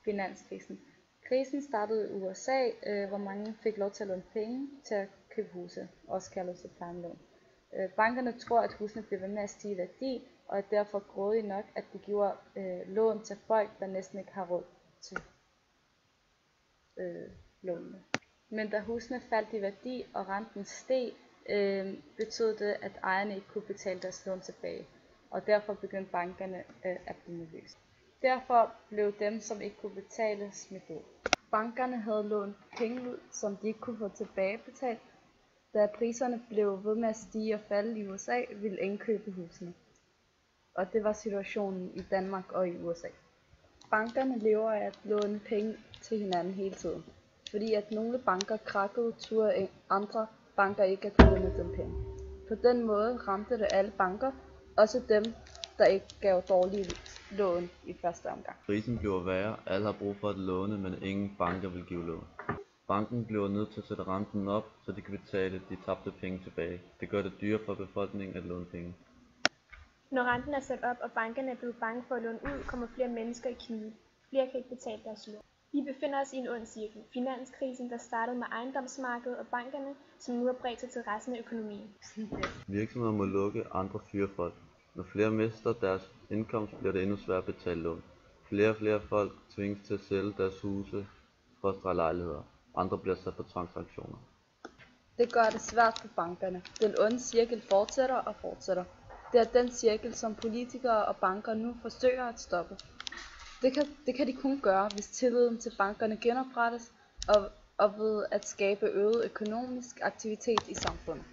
finanskrisen. Krisen startede i USA, hvor mange fik lov til at låne penge til at købe huse, også kaldet subprime-lån. Bankerne tror, at husene bliver ved med at stige i værdi, og er derfor grådige nok, at de giver lån til folk, der næsten ikke har råd til lånene. Men da husene faldt i værdi og renten steg, betød det, at ejerne ikke kunne betale deres lån tilbage, og derfor begyndte bankerne at blive nervøse. Derfor blev dem, som ikke kunne betale, smidt ud. Bankerne havde lånt penge ud, som de ikke kunne få tilbagebetalt. Da priserne blev ved med at stige og falde i USA, ville ingen købe husene. Og det var situationen i Danmark og i USA. Bankerne lever af at låne penge til hinanden hele tiden. Fordi at nogle banker krakkede, turde andre banker ikke at låne dem penge. På den måde ramte det alle banker, også dem, der ikke gav dårlige lån i første omgang. Krisen bliver værre, alle har brug for at låne, men ingen banker vil give lån. Banken bliver nødt til at sætte renten op, så de kan betale de tabte penge tilbage. Det gør det dyrere for befolkningen at låne penge. Når renten er sat op, og bankerne er blevet bange for at låne ud, kommer flere mennesker i knibe. Flere kan ikke betale deres lån. Vi befinder os i en ond cirkel. Finanskrisen, der startede med ejendomsmarkedet og bankerne, som nu har bredt sig til resten af økonomien. Virksomheder må lukke, andre fyre folk. Når flere mister deres indkomst, bliver det endnu sværere at betale lån. Flere og flere folk tvinges til at sælge deres huse for lejligheder. Andre bliver sat på tvangsauktioner. Det gør det svært for bankerne. Den onde cirkel fortsætter og fortsætter. Det er den cirkel, som politikere og banker nu forsøger at stoppe. Det kan de kun gøre, hvis tilliden til bankerne genoprettes og ved at skabe øget økonomisk aktivitet i samfundet.